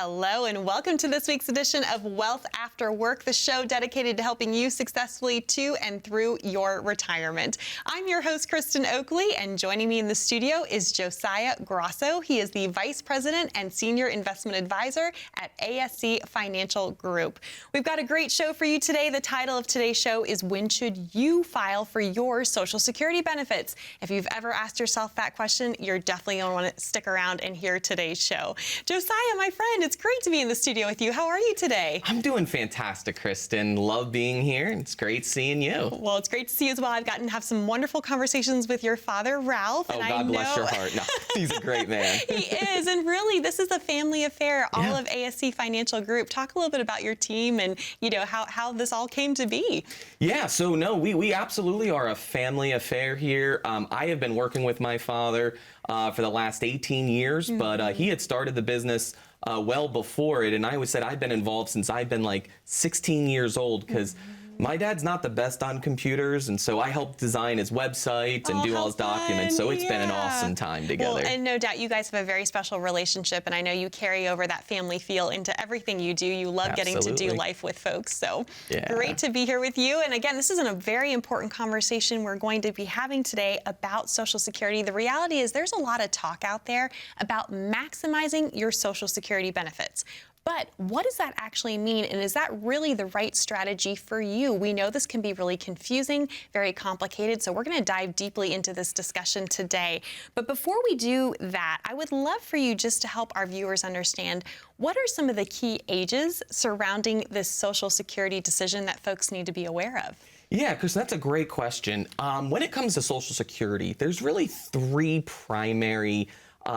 Hello and welcome to this week's edition of Wealth After Work, the show dedicated to helping you successfully to and through your retirement. I'm your host, Kristen Oakley, and joining me in the studio is Josiah Grauso. He is the Vice President and Senior Investment Advisor at ASC Financial Group. We've got a great show for you today. The title of today's show is When Should You File for Your Social Security Benefits? If you've ever asked yourself that question, you're definitely going to want to stick around and hear today's show. Josiah, my friend, it's great to be in the studio with you. How are you today? I'm doing fantastic, Kristen. Love being here. It's great seeing you. Well, it's great to see you as well. I've gotten to have some wonderful conversations with your father, Ralph. Oh, God bless your heart. No, he's a great man. He is. And really, this is a family affair, all of ASC Financial Group. Talk a little bit about your team and, you know, how this all came to be. Yeah, so no, we absolutely are a family affair here. I have been working with my father for the last 18 years, but he had started the business well before it. And I always said I've been involved since I've been like 16 years old because my dad's not the best on computers, and so I helped design his website and do all his documents, so it's been an awesome time together. Well, and no doubt you guys have a very special relationship, and I know you carry over that family feel into everything you do. You love getting to do life with folks, so great to be here with you. And again, this is a very important conversation we're going to be having today about Social Security. The reality is there's a lot of talk out there about maximizing your Social Security benefits. But what does that actually mean, and is that really the right strategy for you? We know this can be really confusing, very complicated, so we're going to dive deeply into this discussion today. But before we do that, I would love for you just to help our viewers understand what are some of the key ages surrounding this Social Security decision that folks need to be aware of? Yeah, Chris, that's a great question. When it comes to Social Security, there's really three primary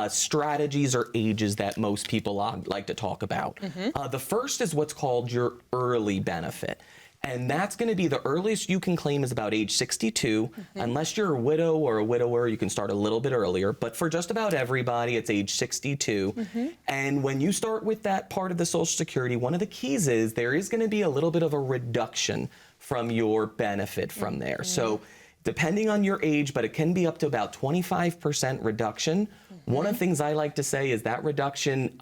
strategies or ages that most people like to talk about. The first is what's called your early benefit. And that's going to be the earliest you can claim is about age 62. Unless you're a widow or a widower, you can start a little bit earlier. But for just about everybody, it's age 62. And when you start with that part of the Social Security, one of the keys is there is going to be a little bit of a reduction from your benefit from there. So depending on your age, but it can be up to about 25% reduction. One of the things I like to say is that reduction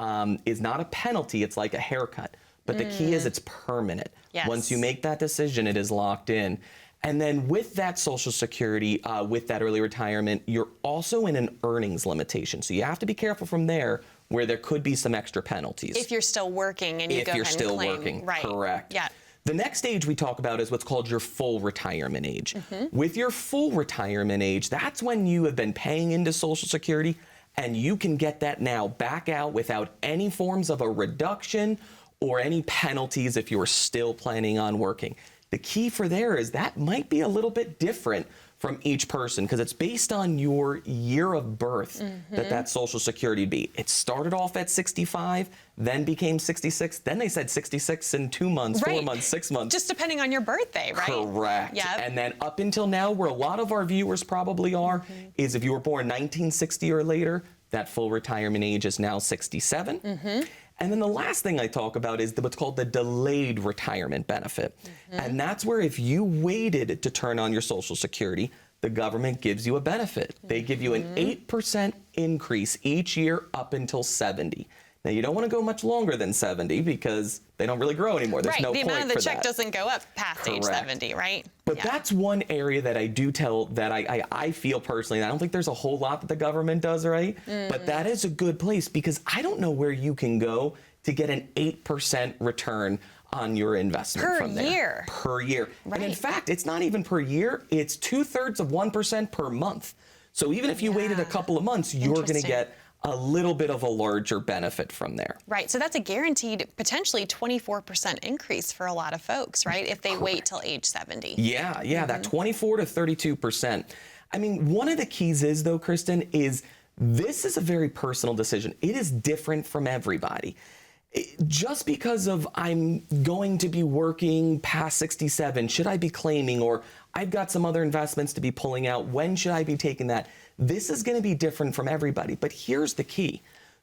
is not a penalty, it's like a haircut. But the key is it's permanent. Once you make that decision, it is locked in. And then with that Social Security, with that early retirement, you're also in an earnings limitation. So you have to be careful from there where there could be some extra penalties. If you're still working and you go ahead and claim. If you're still working, correct. Yeah. The next age we talk about is what's called your full retirement age. With your full retirement age, that's when you have been paying into Social Security and you can get that now back out without any forms of a reduction or any penalties if you are still planning on working. The key for there is that might be a little bit different from each person because it's based on your year of birth that Social Security would be. It started off at 65, then became 66. Then they said 66 in 2 months, 4 months, 6 months. Just depending on your birthday, right? Correct. And then up until now, where a lot of our viewers probably are, is if you were born 1960 or later, that full retirement age is now 67. And then the last thing I talk about is what's called the delayed retirement benefit. And that's where if you waited to turn on your Social Security, the government gives you a benefit. They give you an 8% increase each year up until 70. Now, you don't want to go much longer than 70 because they don't really grow anymore. There's no point for that. The amount of the check doesn't go up past age 70, right? But that's one area that I do tell that I feel personally, and I don't think there's a whole lot that the government does, right? But that is a good place because I don't know where you can go to get an 8% return on your investment from there. Per year. And in fact, it's not even per year. It's 2/3 of 1% per month. So even if you waited a couple of months, you're going to get a little bit of a larger benefit from there. Right. So that's a guaranteed potentially 24% increase for a lot of folks, right? If they wait till age 70. Yeah, that 24 to 32%. I mean, one of the keys is, though, Kristen, is this is a very personal decision. It is different from everybody. Just because of I'm going to be working past 67, should I be claiming, or I've got some other investments to be pulling out, when should I be taking that? This is going to be different from everybody, but here's the key.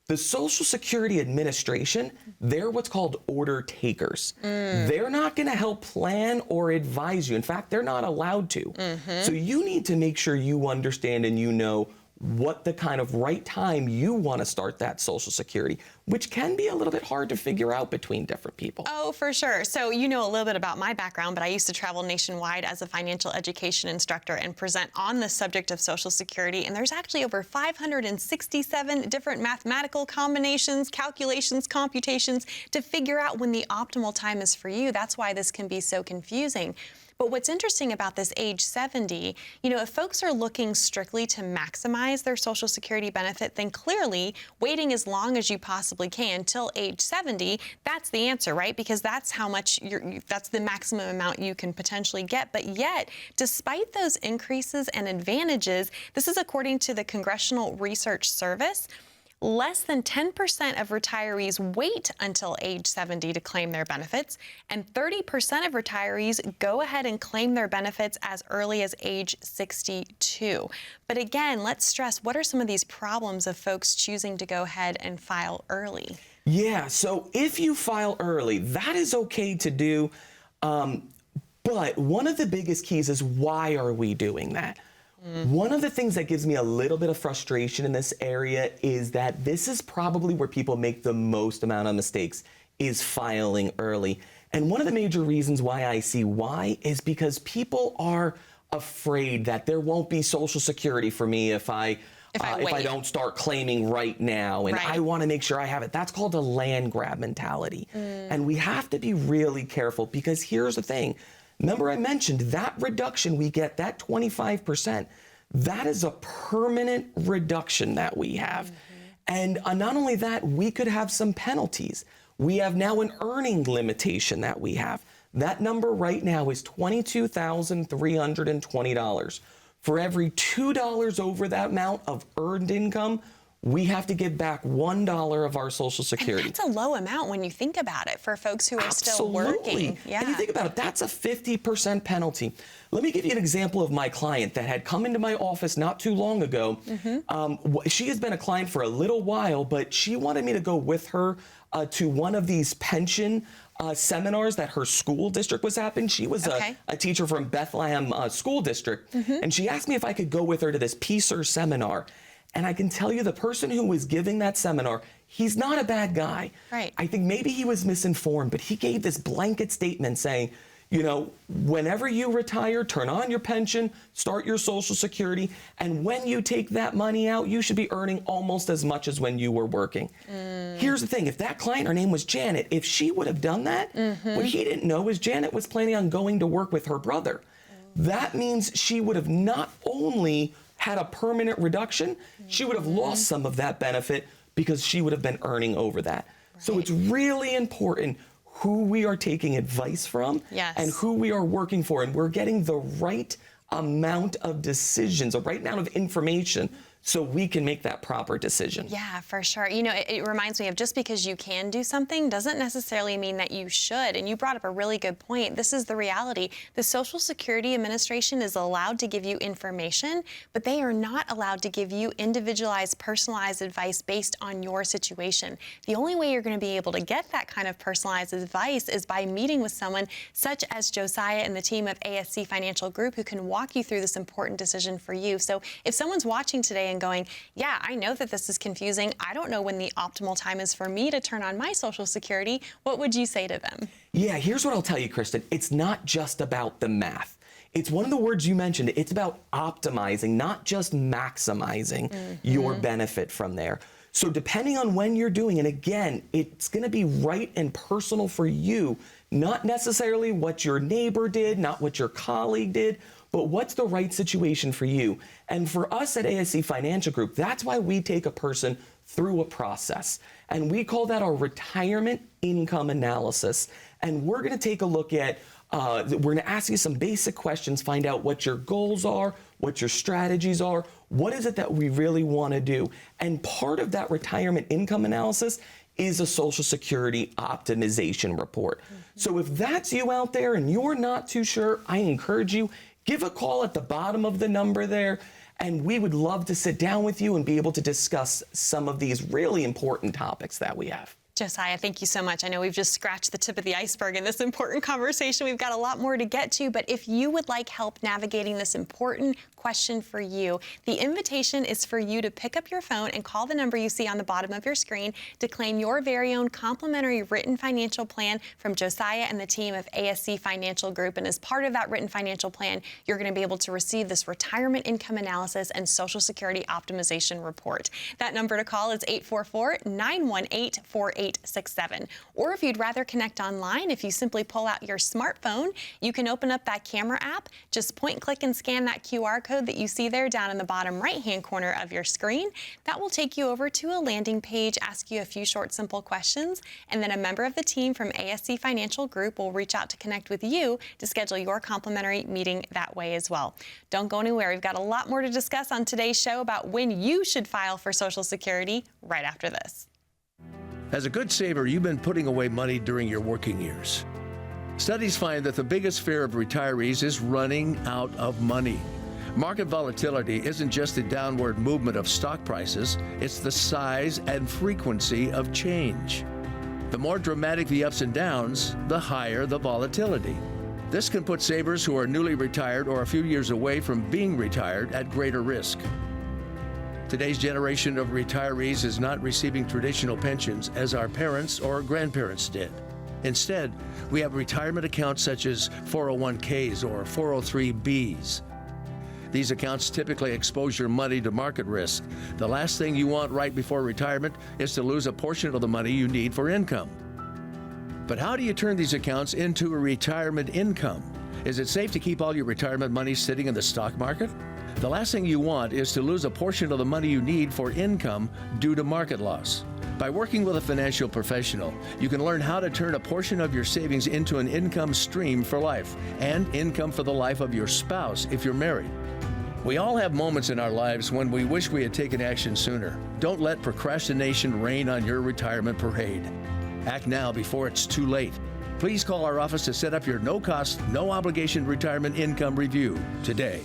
The Social Security Administration, they're what's called order takers. They're not going to help plan or advise you. In fact, they're not allowed to. So you need to make sure you understand and you know what the kind of right time you want to start that Social Security, which can be a little bit hard to figure out between different people. Oh, for sure. So you know a little bit about my background, but I used to travel nationwide as a financial education instructor and present on the subject of Social Security. And there's actually over 567 different mathematical combinations, calculations, computations to figure out when the optimal time is for you. That's why this can be so confusing. But what's interesting about this age 70, if folks are looking strictly to maximize their Social Security benefit, then clearly waiting as long as you possibly can till age 70, that's the answer, right? Because that's how much that's the maximum amount you can potentially get. But yet, despite those increases and advantages, this is according to the Congressional Research Service, less than 10% of retirees wait until age 70 to claim their benefits, and 30% of retirees go ahead and claim their benefits as early as age 62. But again, let's stress, what are some of these problems of folks choosing to go ahead and file early? Yeah, so if you file early, that is okay to do, but one of the biggest keys is, why are we doing that? One of the things that gives me a little bit of frustration in this area is that this is probably where people make the most amount of mistakes, is filing early. And one of the major reasons why I see why is because people are afraid that there won't be Social Security for me if I don't start claiming right now, and I want to make sure I have it. That's called a land grab mentality. And we have to be really careful, because here's the thing. Remember, I mentioned that reduction we get, that 25%, that is a permanent reduction that we have. And not only that, we could have some penalties. We have now an earning limitation that we have. That number right now is $22,320. For every $2 over that amount of earned income, we have to give back $1 of our Social Security. And that's a low amount when you think about it for folks who are still working. Yeah. And you think about it, that's a 50% penalty. Let me give you an example of my client that had come into my office not too long ago. She has been a client for a little while, but she wanted me to go with her to one of these pension seminars that her school district was having. She was a teacher from Bethlehem School District, and she asked me if I could go with her to this PSER seminar. And I can tell you, the person who was giving that seminar, he's not a bad guy. Right. I think maybe he was misinformed, but he gave this blanket statement saying, whenever you retire, turn on your pension, start your Social Security, and when you take that money out, you should be earning almost as much as when you were working. Here's the thing. If that client, her name was Janet, if she would have done that, what he didn't know is Janet was planning on going to work with her brother. That means she would have not only had a permanent reduction, she would have lost some of that benefit because she would have been earning over that. So it's really important who we are taking advice from and who we are working for, and we're getting the right amount of decisions, the right amount of information, so we can make that proper decision. Yeah, for sure. It reminds me of, just because you can do something doesn't necessarily mean that you should. And you brought up a really good point. This is the reality. The Social Security Administration is allowed to give you information, but they are not allowed to give you individualized, personalized advice based on your situation. The only way you're going to be able to get that kind of personalized advice is by meeting with someone such as Josiah and the team of ASC Financial Group, who can walk you through this important decision for you. So if someone's watching today and going, yeah, I know that this is confusing, I don't know when the optimal time is for me to turn on my Social Security, what would you say to them? Yeah, here's what I'll tell you, Kristen. It's not just about the math. It's one of the words you mentioned. It's about optimizing, not just maximizing your benefit from there. So depending on when you're doing it, again, it's going to be right and personal for you, not necessarily what your neighbor did, not what your colleague did, but what's the right situation for you? And for us at ASC Financial Group, that's why we take a person through a process. And we call that our retirement income analysis. And we're going to take a look at, we're going to ask you some basic questions, find out what your goals are, what your strategies are, what is it that we really want to do. And part of that retirement income analysis is a Social Security optimization report. So if that's you out there and you're not too sure, I encourage you, give a call at the bottom of the number there, and we would love to sit down with you and be able to discuss some of these really important topics that we have. Josiah, thank you so much. I know we've just scratched the tip of the iceberg in this important conversation. We've got a lot more to get to, but if you would like help navigating this important question for you, the invitation is for you to pick up your phone and call the number you see on the bottom of your screen to claim your very own complimentary written financial plan from Josiah and the team of ASC Financial Group. And as part of that written financial plan, you're going to be able to receive this retirement income analysis and Social Security optimization report. That number to call is 844-918-4867. Or if you'd rather connect online, if you simply pull out your smartphone, you can open up that camera app, just point, click, and scan that QR code that you see there down in the bottom right-hand corner of your screen. That will take you over to a landing page, ask you a few short, simple questions, and then a member of the team from ASC Financial Group will reach out to connect with you to schedule your complimentary meeting that way as well. Don't go anywhere. We've got a lot more to discuss on today's show about when you should file for Social Security right after this. As a good saver, you've been putting away money during your working years. Studies find that the biggest fear of retirees is running out of money. Market volatility isn't just the downward movement of stock prices, it's the size and frequency of change. The more dramatic the ups and downs, the higher the volatility. This can put savers who are newly retired or a few years away from being retired at greater risk. Today's generation of retirees is not receiving traditional pensions as our parents or grandparents did. Instead, we have retirement accounts such as 401ks or 403bs. These accounts typically expose your money to market risk. The last thing you want right before retirement is to lose a portion of the money you need for income. But how do you turn these accounts into a retirement income? Is it safe to keep all your retirement money sitting in the stock market? The last thing you want is to lose a portion of the money you need for income due to market loss. By working with a financial professional, you can learn how to turn a portion of your savings into an income stream for life and income for the life of your spouse if you're married. We all have moments in our lives when we wish we had taken action sooner. Don't let procrastination reign on your retirement parade. Act now before it's too late. Please call our office to set up your no-cost, no-obligation retirement income review today.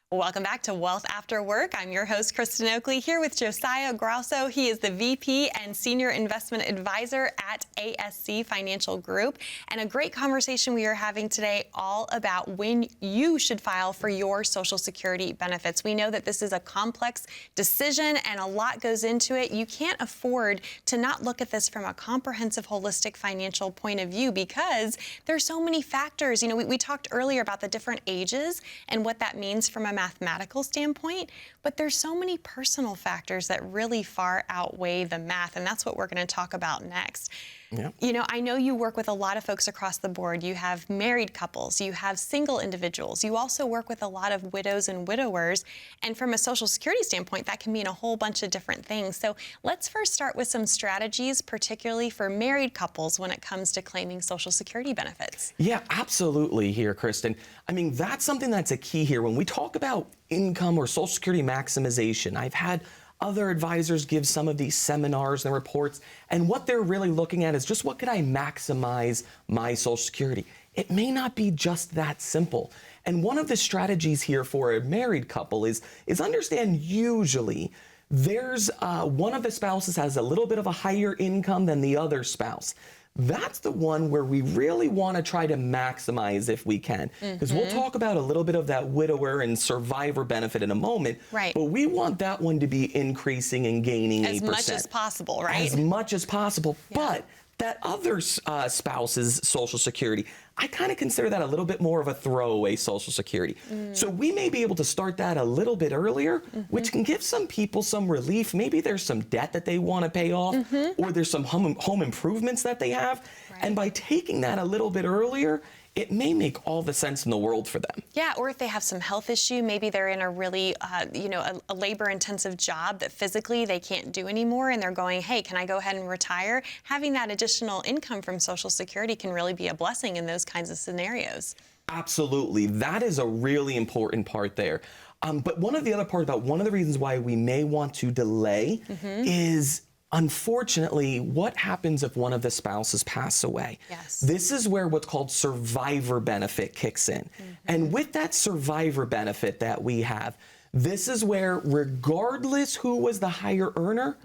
Welcome back to Wealth After Work. I'm your host, Kristen Oakley, here with Josiah Grauso. He is the VP and Senior Investment Advisor at ASC Financial Group. And a great conversation we are having today all about when you should file for your Social Security benefits. We know that this is a complex decision and a lot goes into it. You can't afford to not look at this from a comprehensive, holistic financial point of view because there's so many factors. You know, we talked earlier about the different ages and what that means from a mathematical standpoint, but there's so many personal factors that really far outweigh the math, and that's what we're going to talk about next. Yeah. You know, I know you work with a lot of folks across the board. You have married couples, you have single individuals, you also work with a lot of widows and widowers, and from a Social Security standpoint, that can mean a whole bunch of different things. So let's first start with some strategies, particularly for married couples when it comes to claiming Social Security benefits. Yeah, absolutely here, Kristen. I mean, that's something that's a key here. When we talk about income or Social Security maximization, I've had other advisors give some of these seminars and reports, and what they're really looking at is just what could I maximize my Social Security? It may not be just that simple. And one of the strategies here for a married couple is understand usually there's one of the spouses has a little bit of a higher income than the other spouse. That's the one where we really want to try to maximize if we can. Because we'll talk about a little bit of that widower and survivor benefit in a moment. Right. But we want that one to be increasing and gaining 8%. As much as possible, right? As much as possible. Yeah. But that other spouse's Social Security, I kind of consider that a little bit more of a throwaway Social Security. So we may be able to start that a little bit earlier, which can give some people some relief. Maybe there's some debt that they want to pay off, or there's some home improvements that they have. Right. And by taking that a little bit earlier, it may make all the sense in the world for them. Yeah, or if they have some health issue, maybe they're in a really, a labor-intensive job that physically they can't do anymore, and they're going, hey, can I go ahead and retire? Having that additional income from Social Security can really be a blessing in those kinds of scenarios. Absolutely. That is a really important part there. But one of the reasons why we may want to delay is, unfortunately, what happens if one of the spouses pass away? Yes. This is where what's called survivor benefit kicks in. And with that survivor benefit that we have, This is where, regardless who was the higher earner,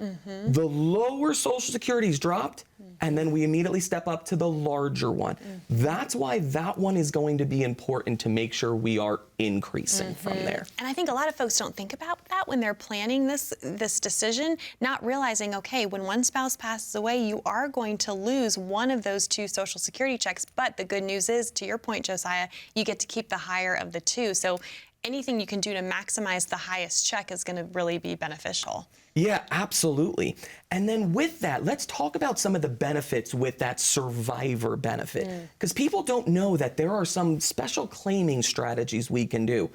the lower Social Security's dropped, and then we immediately step up to the larger one. That's why that one is going to be important to make sure we are increasing from there. And I think a lot of folks don't think about that when they're planning this decision, not realizing, okay, when one spouse passes away, you are going to lose one of those two Social Security checks. But the good news is, to your point, Josiah, you get to keep the higher of the two. So anything you can do to maximize the highest check is going to really be beneficial. Yeah, absolutely. And then with that, let's talk about some of the benefits with that survivor benefit. Because people don't know that there are some special claiming strategies we can do.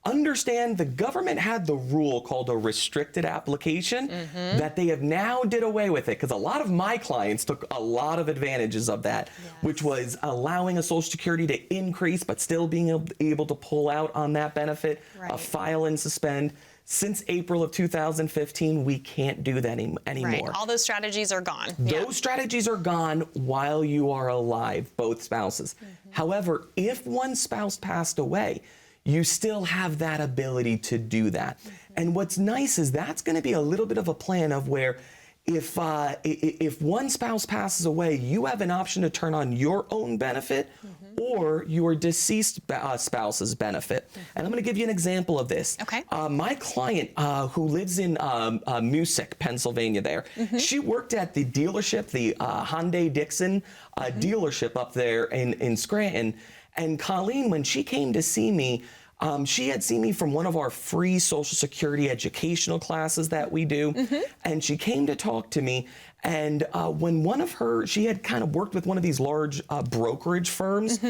Understand the government had the rule called a restricted application that they have now did away with it, because a lot of my clients took a lot of advantages of that, which was allowing a Social Security to increase but still being able to pull out on that benefit, file and suspend. Since April of 2015, we can't do that anymore. Right. All those strategies are gone. Those strategies are gone while you are alive, both spouses. However, if one spouse passed away, you still have that ability to do that. And what's nice is that's going to be a little bit of a plan of where if one spouse passes away, you have an option to turn on your own benefit or your deceased spouse's benefit. And I'm going to give you an example of this. Okay. My client who lives in Musick, Pennsylvania there, she worked at the dealership, the Hyundai-Dixon dealership up there in Scranton. And Colleen, when she came to see me, she had seen me from one of our free Social Security educational classes that we do. And she came to talk to me. And when she had kind of worked with one of these large brokerage firms.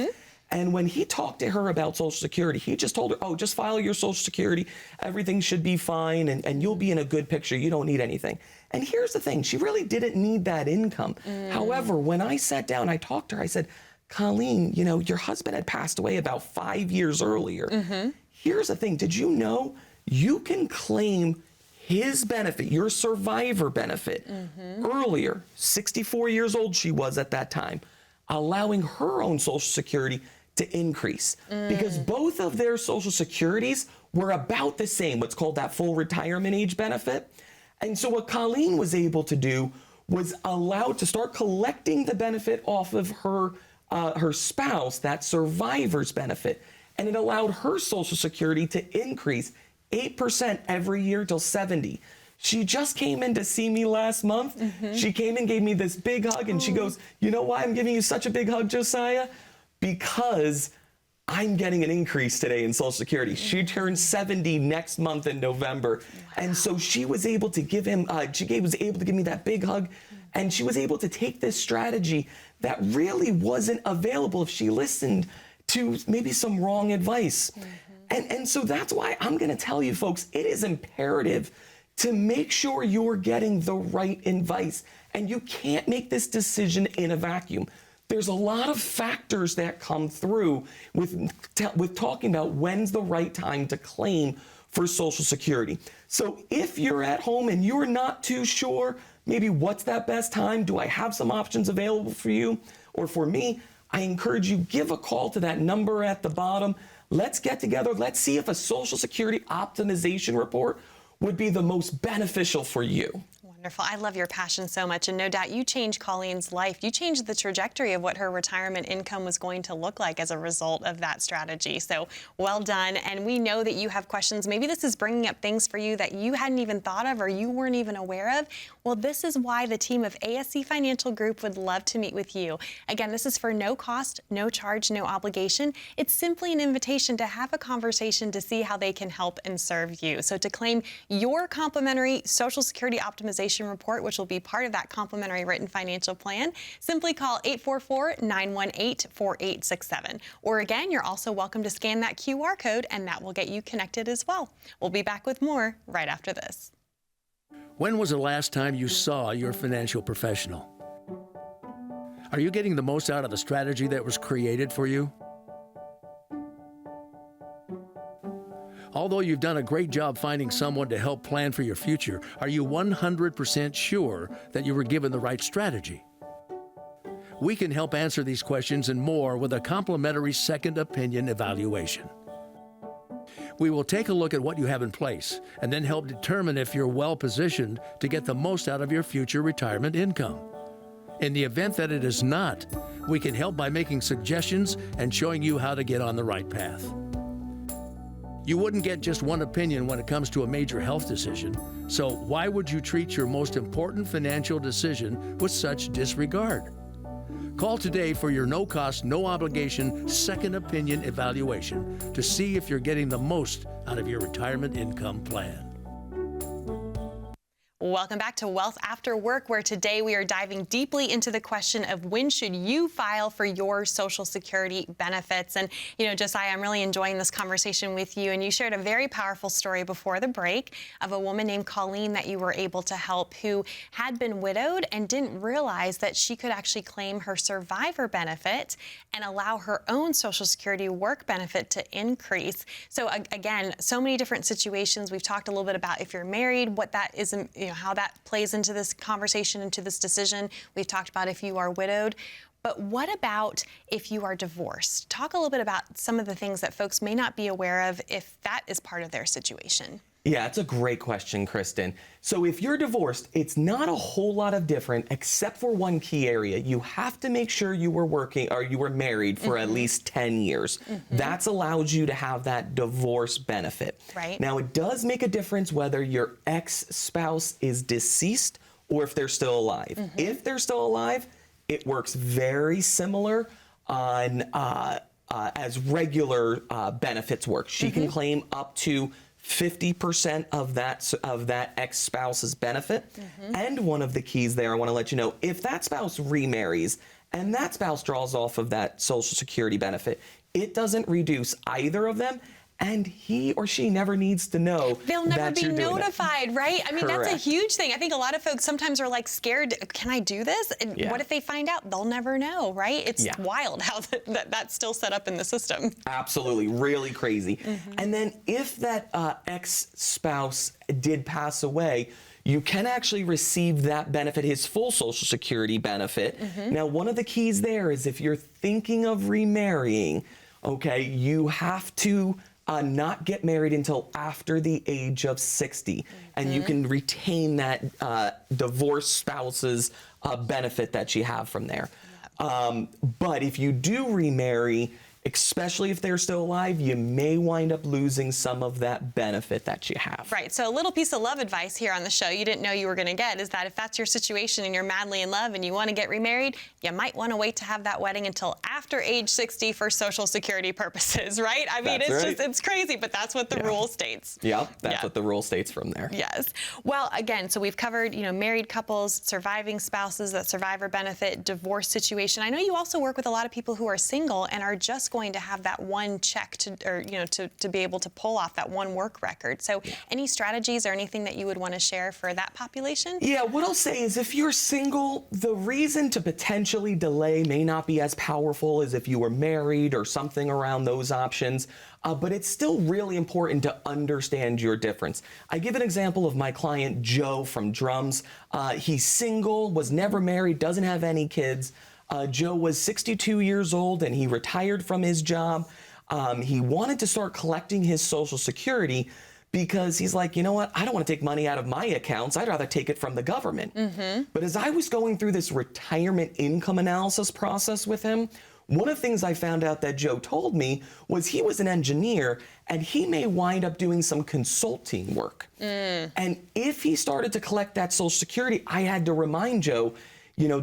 And when he talked to her about Social Security, he just told her, oh, just file your Social Security. Everything should be fine, and you'll be in a good picture. You don't need anything. And here's the thing. She really didn't need that income. However, when I sat down, I talked to her, I said, Colleen, you know, your husband had passed away about 5 years earlier. Here's the thing. Did you know you can claim his benefit, your survivor benefit, earlier? 64 years old she was at that time, allowing her own Social Security to increase because both of their Social Securities were about the same, what's called that full retirement age benefit. And so what Colleen was able to do was allowed to start collecting the benefit off of her spouse, that survivor's benefit, and it allowed her Social Security to increase 8% every year till 70. She just came in to see me last month. She came and gave me this big hug, and she goes, you know why I'm giving you such a big hug, Josiah? Because I'm getting an increase today in Social Security. She turns 70 next month in November. And so she was able to give him, was able to give me that big hug. And she was able to take this strategy that really wasn't available if she listened to maybe some wrong advice. And so that's why I'm going to tell you folks, it is imperative to make sure you're getting the right advice. And you can't make this decision in a vacuum. There's a lot of factors that come through with talking about when's the right time to claim for Social Security. So if you're at home and you're not too sure, maybe what's that best time? Do I have some options available for you or for me? I encourage you, give a call to that number at the bottom. Let's get together. Let's see if a Social Security optimization report would be the most beneficial for you. Wonderful. I love your passion so much, and no doubt you changed Colleen's life. You changed the trajectory of what her retirement income was going to look like as a result of that strategy. So well done. And we know that you have questions. Maybe this is bringing up things for you that you hadn't even thought of or you weren't even aware of. Well, this is why the team of ASC Financial Group would love to meet with you. Again, this is for no cost, no charge, no obligation. It's simply an invitation to have a conversation to see how they can help and serve you. So to claim your complimentary Social Security optimization report, which will be part of that complimentary written financial plan, simply call 844-918-4867. Or again, you're also welcome to scan that QR code and that will get you connected as well. We'll be back with more right after this. When was the last time you saw your financial professional? Are you getting the most out of the strategy that was created for you? Although you've done a great job finding someone to help plan for your future, are you 100% sure that you were given the right strategy? We can help answer these questions and more with a complimentary second opinion evaluation. We will take a look at what you have in place and then help determine if you're well positioned to get the most out of your future retirement income. In the event that it is not, we can help by making suggestions and showing you how to get on the right path. You wouldn't get just one opinion when it comes to a major health decision, so why would you treat your most important financial decision with such disregard? Call today for your no-cost, no-obligation second opinion evaluation to see if you're getting the most out of your retirement income plan. Welcome back to Wealth After Work, where today we are diving deeply into the question of when should you file for your Social Security benefits. And, Josiah, I'm really enjoying this conversation with you. And you shared a very powerful story before the break of a woman named Colleen that you were able to help who had been widowed and didn't realize that she could actually claim her survivor benefit and allow her own Social Security work benefit to increase. So again, so many different situations. We've talked a little bit about if you're married, what that is, how that plays into this conversation, into this decision. We've talked about if you are widowed. But what about if you are divorced? Talk a little bit about some of the things that folks may not be aware of if that is part of their situation. Yeah, it's a great question, Kristen. So if you're divorced, it's not a whole lot of different except for one key area. You have to make sure you were working or you were married for at least 10 years. That's allowed you to have that divorce benefit. Right. Now, it does make a difference whether your ex-spouse is deceased or if they're still alive. If they're still alive, it works very similar on as regular benefits work. She can claim up to 50% of that ex-spouse's benefit. And one of the keys there, I want to let you know, if that spouse remarries and that spouse draws off of that Social Security benefit, it doesn't reduce either of them, and he or she never needs to know. They'll never be notified, right? I mean, Correct. That's a huge thing. I think a lot of folks sometimes are like scared, can I do this? And what if they find out? They'll never know, right? It's wild how that's still set up in the system. Absolutely, really crazy. And then if that ex-spouse did pass away, you can actually receive that benefit, his full Social Security benefit. Now, one of the keys there is if you're thinking of remarrying, okay, you have to not get married until after the age of 60, and you can retain that divorced spouse's benefit that you have from there. But if you do remarry, especially if they're still alive, you may wind up losing some of that benefit that you have. Right. So a little piece of love advice here on the show you didn't know you were going to get is that if that's your situation and you're madly in love and you want to get remarried, you might want to wait to have that wedding until after age 60 for Social Security purposes, right? I mean, it's crazy, but that's what the rule states. That's what the rule states from there. Yes. Well, again, so we've covered, married couples, surviving spouses, that survivor benefit, divorce situation. I know you also work with a lot of people who are single and are just going to have that one check to be able to pull off that one work record. So any strategies or anything that you would want to share for that population? Yeah, what I'll say is if you're single, the reason to potentially delay may not be as powerful as if you were married or something around those options. But it's still really important to understand your difference. I give an example of my client, Joe from Drums. He's single, was never married, doesn't have any kids. Joe was 62 years old and he retired from his job. He wanted to start collecting his Social Security because he's like, you know what? I don't want to take money out of my accounts. I'd rather take it from the government. But as I was going through this retirement income analysis process with him, one of the things I found out that Joe told me was he was an engineer and he may wind up doing some consulting work. And if he started to collect that Social Security, I had to remind Joe,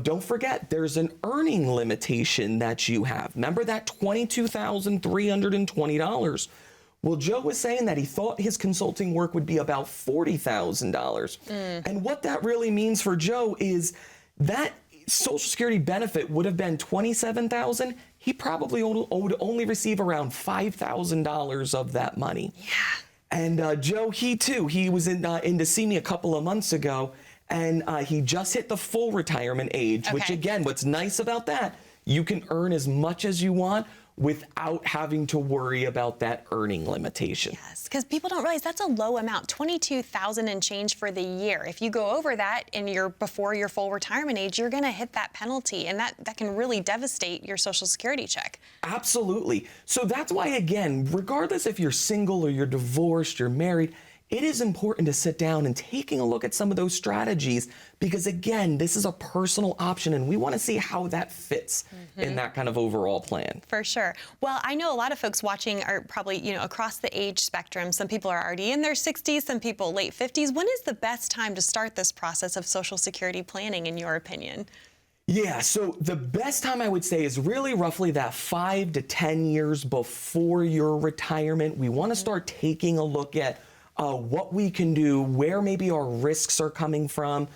don't forget, there's an earning limitation that you have. Remember that $22,320? Well, Joe was saying that he thought his consulting work would be about $40,000. And what that really means for Joe is that Social Security benefit would have been $27,000. He probably would only receive around $5,000 of that money. And Joe, he was in to see me a couple of months ago. And he just hit the full retirement age, which again, what's nice about that, you can earn as much as you want without having to worry about that earning limitation. Yes, because people don't realize that's a low amount, $22,000 and change for the year. If you go over that and you're before your full retirement age, you're going to hit that penalty, and that can really devastate your Social Security check. Absolutely. So that's why, again, regardless if you're single or you're divorced, you're married, it is important to sit down and taking a look at some of those strategies because, again, this is a personal option and we want to see how that fits in that kind of overall plan. For sure. Well, I know a lot of folks watching are probably, across the age spectrum. Some people are already in their 60s, some people late 50s. When is the best time to start this process of Social Security planning, in your opinion? Yeah, so the best time I would say is really roughly that 5 to 10 years before your retirement. We want to start taking a look at what we can do, where maybe our risks are coming from,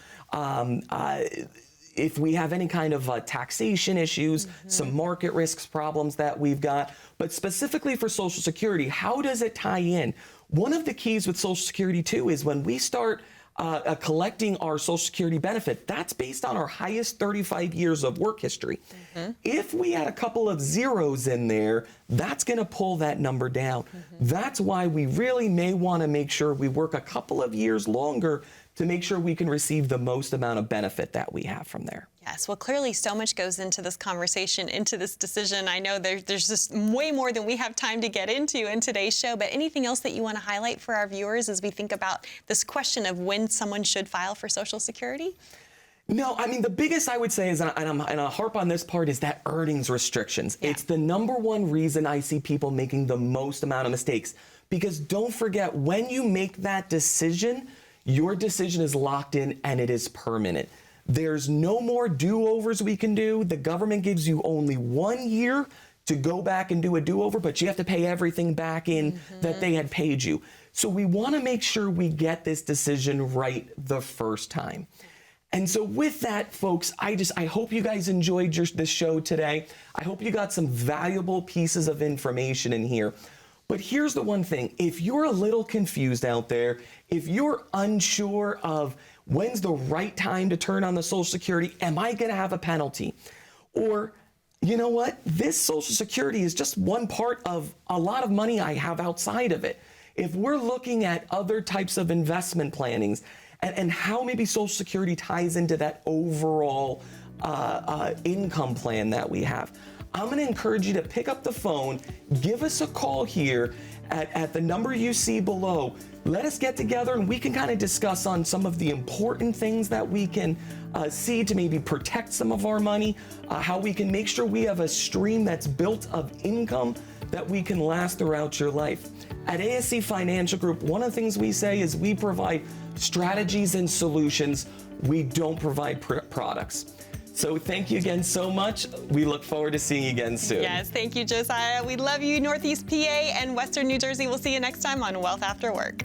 if we have any kind of taxation issues, some market risks problems that we've got. But specifically for Social Security, how does it tie in? One of the keys with Social Security, too, is when we start collecting our Social Security benefit, that's based on our highest 35 years of work history. If we had a couple of zeros in there, that's going to pull that number down. That's why we really may want to make sure we work a couple of years longer to make sure we can receive the most amount of benefit that we have from there. Yes, well, clearly so much goes into this conversation, into this decision. I know there's just way more than we have time to get into in today's show, but anything else that you want to highlight for our viewers as we think about this question of when someone should file for Social Security? No, I mean, the biggest I would say is, and I'll harp on this part, is that earnings restrictions. Yeah. It's the number one reason I see people making the most amount of mistakes. Because don't forget, when you make that decision, your decision is locked in and it is permanent. There's no more do-overs we can do. The government gives you only 1 year to go back and do a do-over, but you have to pay everything back in that they had paid you. So we want to make sure we get this decision right the first time. And so with that, folks, I hope you guys enjoyed this show today. I hope you got some valuable pieces of information in here. But here's the one thing. If you're a little confused out there, if you're unsure of when's the right time to turn on the Social Security, am I going to have a penalty? Or, you know what? This Social Security is just one part of a lot of money I have outside of it. If we're looking at other types of investment plannings and how maybe Social Security ties into that overall income plan that we have, I'm going to encourage you to pick up the phone, give us a call here at the number you see below. Let us get together and we can kind of discuss on some of the important things that we can see to maybe protect some of our money, how we can make sure we have a stream that's built of income that we can last throughout your life. At ASC Financial Group, one of the things we say is we provide strategies and solutions. We don't provide products. So thank you again so much. We look forward to seeing you again soon. Yes, thank you, Josiah. We love you, Northeast PA and Western New Jersey. We'll see you next time on Wealth After Work.